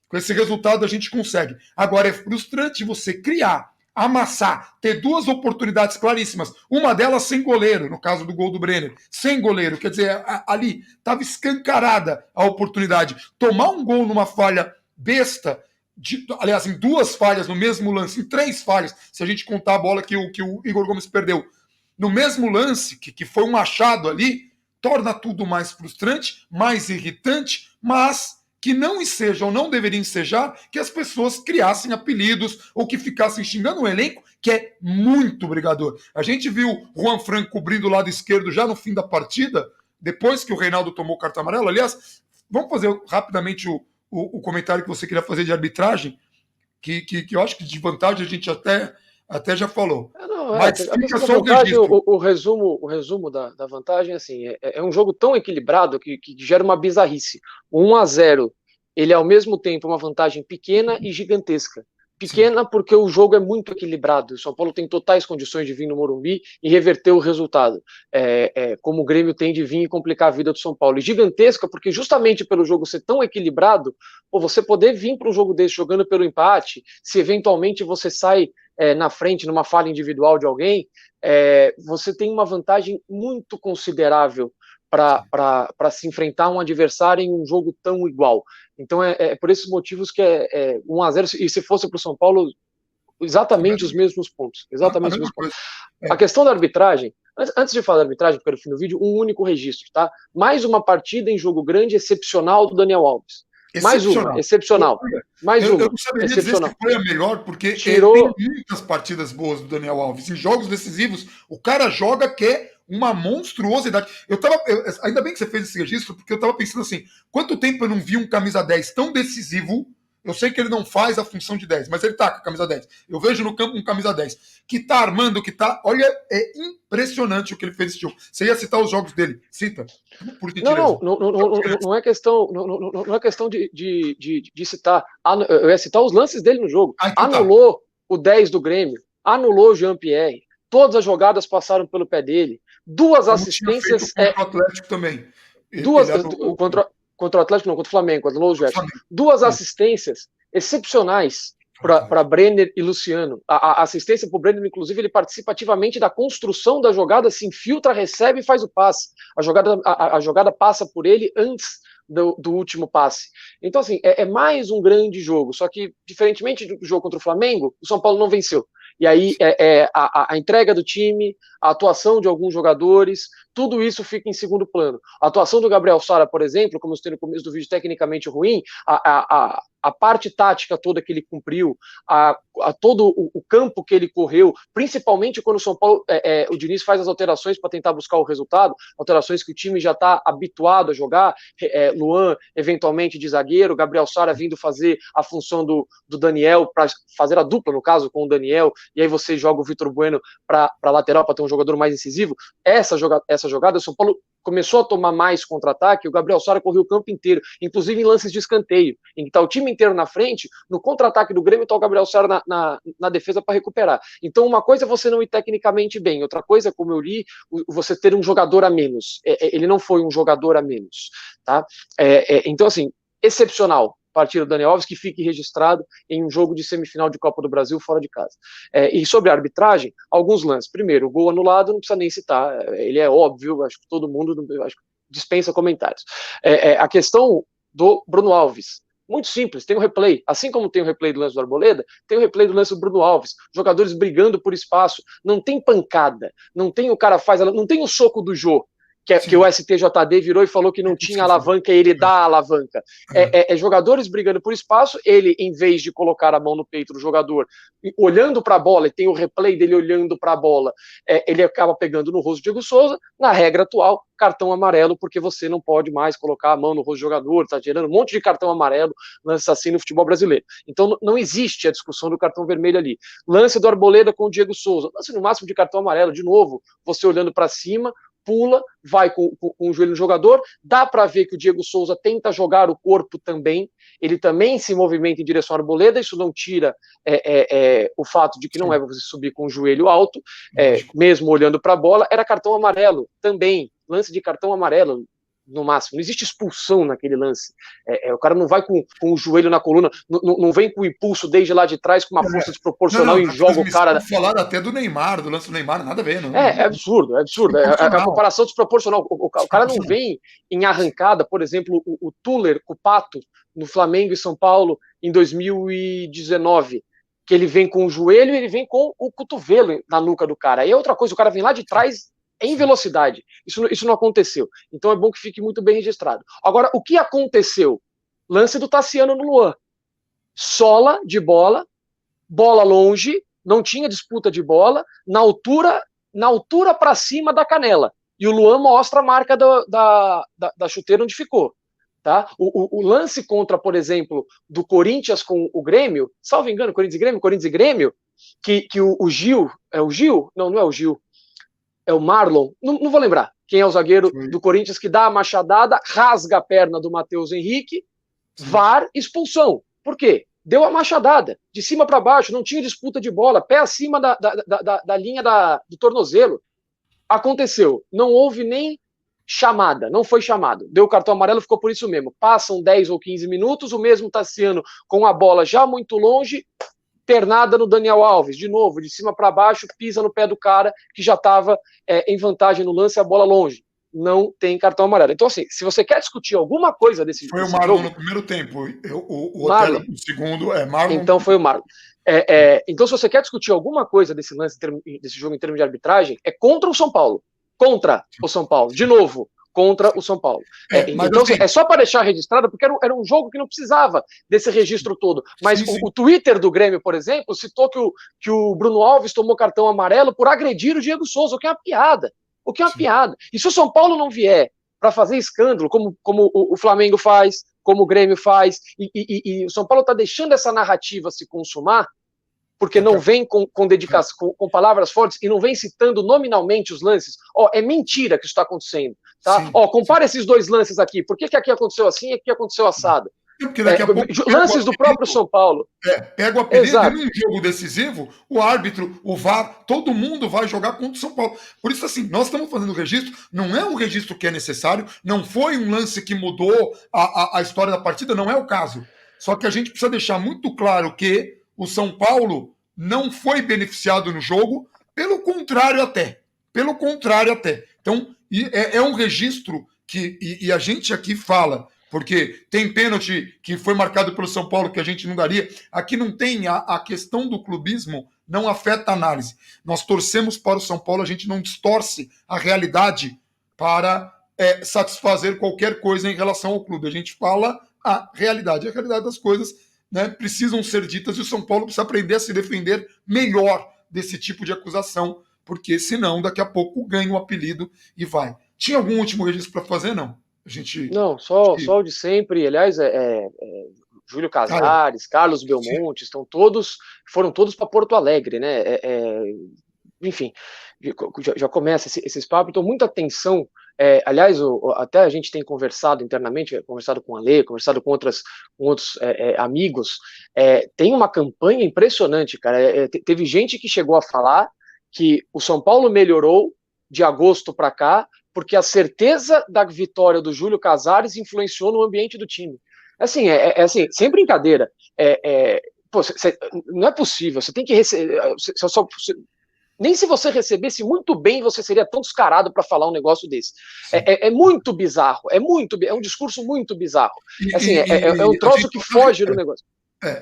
com esse resultado a gente consegue. Agora é frustrante você criar, amassar, ter 2 oportunidades claríssimas, uma delas sem goleiro, no caso do gol do Brenner, sem goleiro, quer dizer, ali estava escancarada a oportunidade. Tomar um gol numa falha besta, aliás, em 2 falhas no mesmo lance, em 3 falhas, se a gente contar a bola que o Igor Gomes perdeu, no mesmo lance, que foi um achado ali, torna tudo mais frustrante, mais irritante, mas que não ensejam, não deveriam ensejar que as pessoas criassem apelidos ou que ficassem xingando um elenco que é muito brigador. A gente viu o Juan Franco cobrindo o lado esquerdo já no fim da partida, depois que o Reinaldo tomou o cartão amarelo. Aliás, vamos fazer rapidamente o comentário que você queria fazer de arbitragem. que eu acho que de vantagem a gente até já falou. Não, Mas a fica questão da só o vantagem, registro. o resumo da vantagem assim, é um jogo tão equilibrado que gera uma bizarrice. O 1-0, ele é ao mesmo tempo uma vantagem pequena e gigantesca. Sim. Pequena porque o jogo é muito equilibrado. O São Paulo tem totais condições de vir no Morumbi e reverter o resultado, como o Grêmio tem de vir e complicar a vida do São Paulo. E gigantesca porque justamente pelo jogo ser tão equilibrado, você poder vir para um jogo desse jogando pelo empate, se eventualmente você sai na frente, numa falha individual de alguém, você tem uma vantagem muito considerável para se enfrentar a um adversário em um jogo tão igual. Então é por esses motivos que é 1-0, e se fosse para o São Paulo, exatamente os mesmos pontos. A Exatamente os mesma mesmos pontos. coisa. A questão da arbitragem, antes de falar da arbitragem, porque era o fim do vídeo, um único registro, tá? Mais uma partida em jogo grande excepcional do Daniel Alves. Mais uma, Excepcional. excepcional. Mais Eu uma, não saberia dizer se excepcional. foi a melhor, porque tem Tirou. muitas partidas boas do Daniel Alves. Em jogos decisivos, o cara joga que é uma monstruosidade. Ainda bem que você fez esse registro, porque eu tava pensando assim: quanto tempo eu não vi um camisa 10 tão decisivo? Eu sei que ele não faz a função de 10, mas ele tá com a camisa 10. Eu vejo no campo um camisa 10 que tá armando, que tá. Olha, é impressionante o que ele fez esse jogo. Você ia citar os jogos dele? Cita, por gentileza. Não é questão, não é questão de citar. Eu ia citar os lances dele no jogo. Ah, então tá. Anulou o 10 do Grêmio, anulou o Jean-Pierre. Todas as jogadas passaram pelo pé dele. Duas Como tinha feito assistências. contra o Atlético também. Duas, Ele anulou contra o Atlético, não, contra o Flamengo, anulou o o Gerson. Flamengo. Duas assistências excepcionais para Brenner e Luciano. A assistência para o Brenner, inclusive, ele participa ativamente da construção da jogada, se infiltra, recebe e faz o passe. A jogada passa por ele antes do último passe. Então, assim, é mais um grande jogo. Só que, diferentemente do jogo contra o Flamengo, o São Paulo não venceu. E aí a entrega do time, a atuação de alguns jogadores, tudo isso fica em segundo plano. A atuação do Gabriel Sara, por exemplo, como eu citei no começo do vídeo, tecnicamente ruim, a parte tática toda que ele cumpriu, a todo o campo que ele correu, principalmente quando o São Paulo, o Diniz faz as alterações para tentar buscar o resultado, alterações que o time já está habituado a jogar, Luan eventualmente de zagueiro, Gabriel Sara vindo fazer a função do Daniel, para fazer a dupla, no caso, com o Daniel, e aí você joga o Vitor Bueno para lateral, para ter um jogador mais incisivo. Essa jogada, o São Paulo começou a tomar mais contra-ataque, o Gabriel Sara correu o campo inteiro, inclusive em lances de escanteio, em que está o time inteiro na frente, no contra-ataque do Grêmio está o Gabriel Sara na defesa para recuperar. Então, uma coisa é você não ir tecnicamente bem, outra coisa, como eu li, você ter um jogador a menos. Ele não foi um jogador a menos. Tá? Então, assim, excepcional partida do Daniel Alves, que fique registrado em um jogo de semifinal de Copa do Brasil fora de casa. E sobre a arbitragem, alguns lances. Primeiro, o gol anulado não precisa nem citar, ele é óbvio, acho que todo mundo acho que dispensa comentários. A questão do Bruno Alves, muito simples, tem o replay, assim como tem o replay do lance do Arboleda, tem o replay do lance do Bruno Alves, jogadores brigando por espaço, não tem pancada, não tem o cara não tem o soco do Jô, que o STJD virou e falou que não tinha alavanca e ele dá a alavanca. Jogadores brigando por espaço, ele, em vez de colocar a mão no peito do jogador, olhando para a bola, e tem o replay dele olhando para a bola, ele acaba pegando no rosto do Diego Souza, na regra atual, cartão amarelo, porque você não pode mais colocar a mão no rosto do jogador, está gerando um monte de cartão amarelo, lance assim no futebol brasileiro. Então não existe a discussão do cartão vermelho ali. Lance do Arboleda com o Diego Souza, lance no máximo de cartão amarelo, de novo, você olhando para cima, pula, vai com o joelho no jogador, dá para ver que o Diego Souza tenta jogar o corpo também, ele também se movimenta em direção à Arboleda, isso não tira o fato de que não é você subir com o joelho alto, mesmo olhando para a bola, era cartão amarelo também, lance de cartão amarelo, no máximo, não existe expulsão naquele lance, o cara não vai com o joelho na coluna, não vem com o impulso desde lá de trás, com uma força desproporcional e joga o cara... Falaram até do Neymar, do lance do Neymar, nada a ver, não. É absurdo, a comparação desproporcional, o cara não vem em arrancada, por exemplo, o Tuller, o Pato, no Flamengo e São Paulo, em 2019, que ele vem com o joelho e ele vem com o cotovelo na nuca do cara, aí é outra coisa, o cara vem lá de trás em velocidade. Isso não aconteceu. Então é bom que fique muito bem registrado. Agora, o que aconteceu? Lance do Tassiano no Luan. Sola de bola longe, não tinha disputa de bola, na altura para cima da canela. E o Luan mostra a marca da chuteira onde ficou. Tá? O lance contra, por exemplo, do Corinthians com o Grêmio, salvo engano, Corinthians e Grêmio, que o Gil, é o Gil? Não é o Gil, é o Marlon, não vou lembrar quem é o zagueiro do Corinthians que dá a machadada, rasga a perna do Matheus Henrique, VAR, expulsão. Por quê? Deu a machadada, de cima para baixo, não tinha disputa de bola, pé acima da linha do tornozelo. Aconteceu, não houve nem chamada, não foi chamado. Deu o cartão amarelo, ficou por isso mesmo. Passam 10 ou 15 minutos, o mesmo Tassiano com a bola já muito longe, pernada no Daniel Alves, de novo, de cima para baixo, pisa no pé do cara que já estava em vantagem no lance, a bola longe. Não tem cartão amarelo. Então, assim, se você quer discutir alguma coisa desse Foi desse o Marlon jogo, no primeiro tempo. O Marlon. Otero no segundo é Marlon. Então foi o Marlon. Então, se você quer discutir alguma coisa desse lance, desse jogo em termos de arbitragem, é contra o São Paulo. Contra o São Paulo. De novo, contra o São Paulo. Então, assim, é só para deixar registrado, porque era um jogo que não precisava desse registro todo. Mas sim. O Twitter do Grêmio, por exemplo, citou que o Bruno Alves tomou cartão amarelo por agredir o Diego Souza, o que é uma piada. O que é uma sim. piada. E se o São Paulo não vier para fazer escândalo, como o Flamengo faz, como o Grêmio faz, e o São Paulo está deixando essa narrativa se consumar, porque não vem com dedicação, com palavras fortes, e não vem citando nominalmente os lances. É mentira que isso está acontecendo. Tá? Compara esses dois lances aqui. Por que aqui aconteceu assim e aqui aconteceu assado? Porque daqui a pouco lances do próprio São Paulo. Pega o apelido e num jogo decisivo, o árbitro, o VAR, todo mundo vai jogar contra o São Paulo. Por isso, assim, nós estamos fazendo o registro, não é um registro que é necessário, não foi um lance que mudou a história da partida, não é o caso. Só que a gente precisa deixar muito claro que o São Paulo não foi beneficiado no jogo, pelo contrário até. Pelo contrário até. Então, é um registro que, e a gente aqui fala, porque tem pênalti que foi marcado pelo São Paulo que a gente não daria. Aqui não tem a questão do clubismo, não afeta a análise. Nós torcemos para o São Paulo, a gente não distorce a realidade para satisfazer qualquer coisa em relação ao clube. A gente fala a realidade das coisas, né, precisam ser ditas e o São Paulo precisa aprender a se defender melhor desse tipo de acusação, porque senão daqui a pouco ganha o apelido e vai. Tinha algum último registro para fazer, não? Não, só o de sempre. Aliás, Júlio Casares, Carlos Belmonte, foram todos para Porto Alegre, né? Enfim, já começa esses papos, então muita atenção. Aliás, até a gente tem conversado internamente, conversado com a Lê, conversado com outros amigos, tem uma campanha impressionante, cara. Teve gente que chegou a falar que o São Paulo melhorou de agosto para cá, porque a certeza da vitória do Júlio Casares influenciou no ambiente do time. Assim, sem brincadeira. Não é possível, você tem que receber. Nem se você recebesse muito bem, você seria tão descarado para falar um negócio desse. É muito bizarro, é um discurso muito bizarro. É um troço que foge do negócio.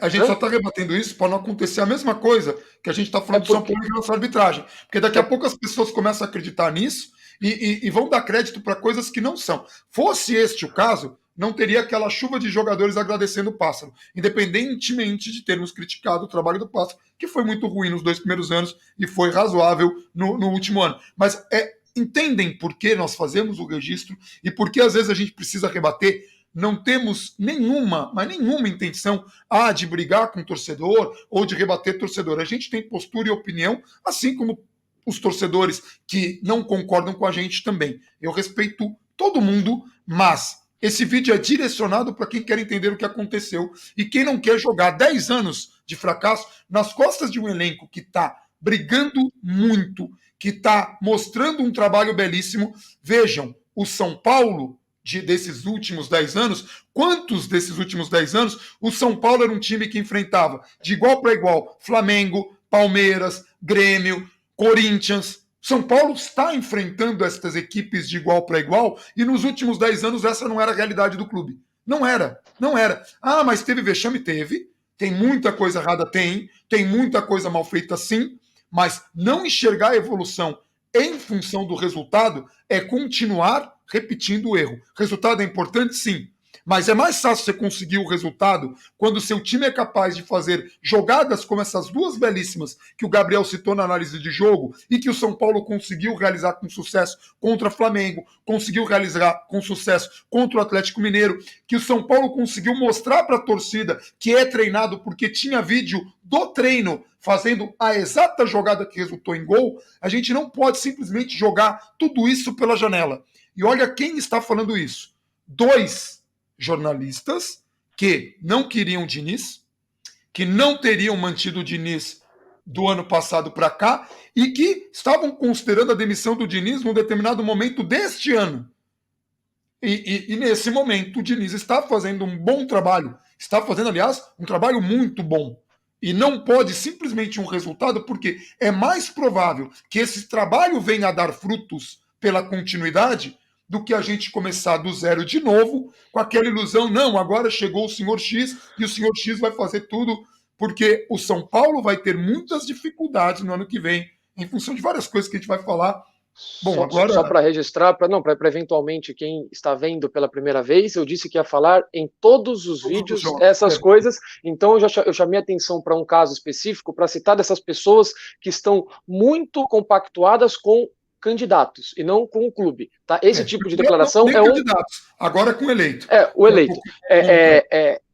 A gente só está rebatendo isso para não acontecer a mesma coisa que a gente está falando do São Paulo em relação à arbitragem. Porque daqui a pouco as pessoas começam a acreditar nisso e vão dar crédito para coisas que não são. Fosse este o caso, não teria aquela chuva de jogadores agradecendo o Pássaro, independentemente de termos criticado o trabalho do Pássaro, que foi muito ruim nos 2 primeiros anos e foi razoável no último ano. Mas entendem por que nós fazemos o registro e por que às vezes a gente precisa rebater. Não temos nenhuma intenção de brigar com o torcedor ou de rebater torcedor. A gente tem postura e opinião, assim como os torcedores que não concordam com a gente também. Eu respeito todo mundo, mas esse vídeo é direcionado para quem quer entender o que aconteceu e quem não quer jogar 10 anos de fracasso nas costas de um elenco que está brigando muito, que está mostrando um trabalho belíssimo. Vejam, o São Paulo desses últimos 10 anos, quantos desses últimos 10 anos o São Paulo era um time que enfrentava de igual para igual Flamengo, Palmeiras, Grêmio, Corinthians. São Paulo está enfrentando estas equipes de igual para igual e nos últimos 10 anos essa não era a realidade do clube. Não era. Mas teve vexame? Teve. Tem muita coisa errada? Tem muita coisa mal feita? Sim. Mas não enxergar a evolução em função do resultado é continuar repetindo o erro. Resultado é importante? Sim. Mas é mais fácil você conseguir o resultado quando o seu time é capaz de fazer jogadas como essas duas belíssimas que o Gabriel citou na análise de jogo e que o São Paulo conseguiu realizar com sucesso contra o Flamengo, conseguiu realizar com sucesso contra o Atlético Mineiro, que o São Paulo conseguiu mostrar para a torcida que é treinado porque tinha vídeo do treino fazendo a exata jogada que resultou em gol. A gente não pode simplesmente jogar tudo isso pela janela. E olha quem está falando isso. 2 jornalistas que não queriam o Diniz, que não teriam mantido o Diniz do ano passado para cá e que estavam considerando a demissão do Diniz num determinado momento deste ano. E nesse momento o Diniz está fazendo um bom trabalho, está fazendo, aliás, um trabalho muito bom. E não pode simplesmente um resultado, porque é mais provável que esse trabalho venha a dar frutos pela continuidade do que a gente começar do zero de novo, com aquela ilusão, não, agora chegou o senhor X e o senhor X vai fazer tudo, porque o São Paulo vai ter muitas dificuldades no ano que vem, em função de várias coisas que a gente vai falar. Bom, agora... Só para registrar, para eventualmente quem está vendo pela primeira vez, eu disse que ia falar em todos os vídeos essas coisas, então eu chamei atenção para um caso específico para citar dessas pessoas que estão muito compactuadas com candidatos e não com o clube, tá? Esse tipo de declaração é um... candidatos, agora com eleito. O eleito.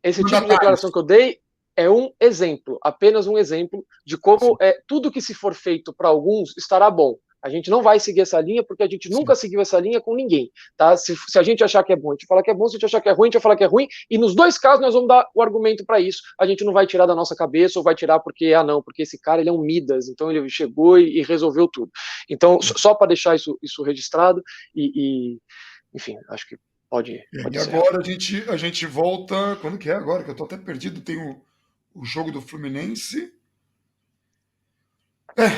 Esse tipo de declaração que eu dei é um exemplo, apenas um exemplo de como tudo que se for feito para alguns estará bom. A gente não vai seguir essa linha porque a gente nunca seguiu essa linha com ninguém, tá? Se a gente achar que é bom, a gente fala que é bom. Se a gente achar que é ruim, a gente vai falar que é ruim. E nos dois casos nós vamos dar o argumento para isso. A gente não vai tirar da nossa cabeça ou vai tirar porque, não, porque esse cara ele é um Midas, então ele chegou e resolveu tudo. Então, só para deixar isso registrado enfim, acho que pode e ser. Agora a gente volta, quando que é agora? Que eu tô até perdido, tem o jogo do Fluminense.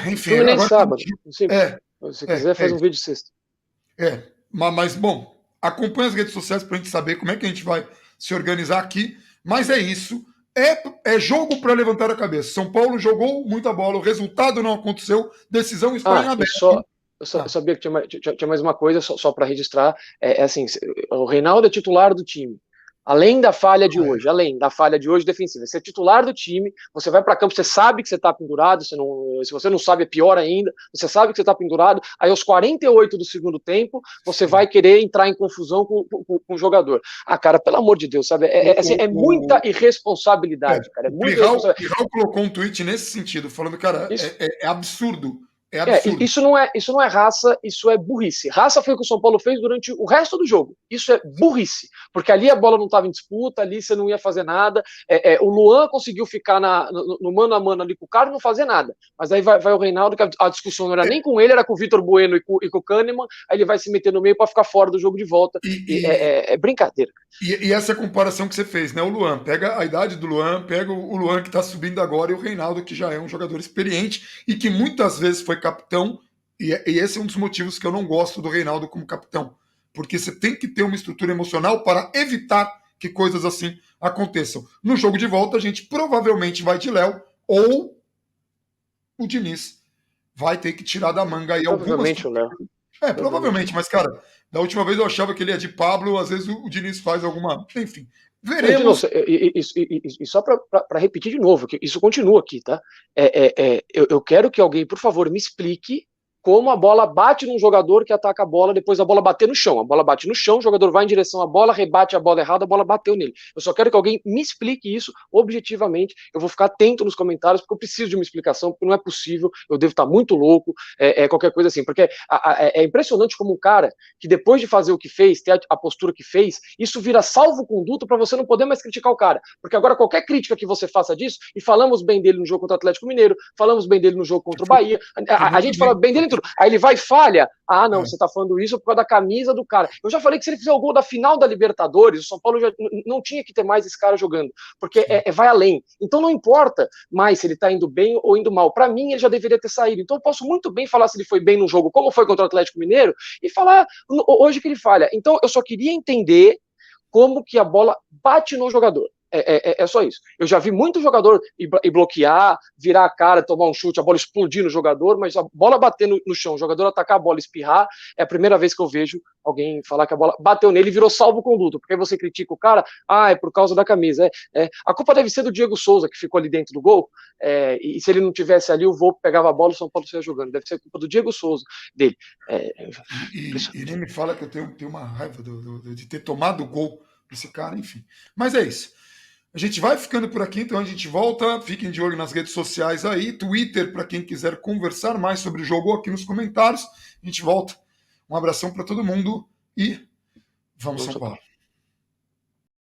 Enfim, Fluminense agora sábado. Se quiser, faz um vídeo sexta. Mas bom, acompanha as redes sociais para a gente saber como é que a gente vai se organizar aqui. Mas é isso. É jogo para levantar a cabeça. São Paulo jogou muita bola, o resultado não aconteceu, decisão está em aberto. Eu sabia que tinha mais uma coisa, só para registrar. Assim, o Reinaldo é titular do time. Além da falha de hoje defensiva, você é titular do time, você vai para campo, você sabe que você está pendurado, se você não sabe é pior ainda, você sabe que você está pendurado, aí aos 48 do segundo tempo, você vai querer entrar em confusão com o jogador. Cara, pelo amor de Deus, sabe, muita irresponsabilidade, cara, é muita irresponsabilidade. O Pirral colocou um tweet nesse sentido, falando, cara, é absurdo. Isso não é raça, isso é burrice. Raça foi o que o São Paulo fez durante o resto do jogo. Isso é burrice. Porque ali a bola não estava em disputa, ali você não ia fazer nada. O Luan conseguiu ficar no mano a mano ali com o cara e não fazer nada. Mas aí vai o Reinaldo, que a discussão não era nem com ele, era com o Vitor Bueno e com o Kahneman. Aí ele vai se meter no meio para ficar fora do jogo de volta. É brincadeira. E essa comparação que você fez, né? O Luan, pega a idade do Luan, pega o Luan que está subindo agora e o Reinaldo, que já é um jogador experiente e que muitas vezes foi capitão, e esse é um dos motivos que eu não gosto do Reinaldo como capitão, porque você tem que ter uma estrutura emocional para evitar que coisas assim aconteçam. No jogo de volta, a gente provavelmente vai de Léo, ou o Diniz vai ter que tirar da manga aí provavelmente algumas... o Léo. Provavelmente, mas cara, da última vez eu achava que ele ia de Pablo, às vezes o Diniz faz alguma... Enfim, veremos. E só para repetir de novo, que isso continua aqui, tá? Eu quero que alguém, por favor, me explique como a bola bate num jogador que ataca a bola depois da bola bater no chão. A bola bate no chão, o jogador vai em direção à bola, rebate a bola errada, a bola bateu nele. Eu só quero que alguém me explique isso objetivamente. Eu vou ficar atento nos comentários, porque eu preciso de uma explicação, porque não é possível, eu devo estar muito louco, qualquer coisa assim. Porque é impressionante como um cara que depois de fazer o que fez, ter a postura que fez, isso vira salvo-conduto para você não poder mais criticar o cara. Porque agora qualquer crítica que você faça disso, e falamos bem dele no jogo contra o Atlético Mineiro, falamos bem dele no jogo contra o Bahia, a gente fala bem dele. Aí ele vai e falha. Você tá falando isso por causa da camisa do cara. Eu já falei que se ele fizer o gol da final da Libertadores, o São Paulo já não tinha que ter mais esse cara jogando, porque vai além. Então não importa mais se ele tá indo bem ou indo mal. Para mim, ele já deveria ter saído. Então eu posso muito bem falar se ele foi bem no jogo, como foi contra o Atlético Mineiro, e falar hoje que ele falha. Então eu só queria entender como que a bola bate no jogador. É só isso. Eu já vi muito jogador ir bloquear, virar a cara, tomar um chute, a bola explodir no jogador, mas a bola bater no chão, o jogador atacar a bola, espirrar, é a primeira vez que eu vejo alguém falar que a bola bateu nele e virou salvo-conduto, porque aí você critica o cara, é por causa da camisa. A culpa deve ser do Diego Souza, que ficou ali dentro do gol, e se ele não tivesse ali, o Volpe pegava a bola e o São Paulo saia jogando. Deve ser culpa do Diego Souza, dele. E nem me fala que eu tenho uma raiva de ter tomado o gol desse cara, enfim. Mas é isso. A gente vai ficando por aqui, então a gente volta. Fiquem de olho nas redes sociais aí. Twitter, para quem quiser conversar mais sobre o jogo, aqui nos comentários. A gente volta. Um abração para todo mundo e vamos São Paulo.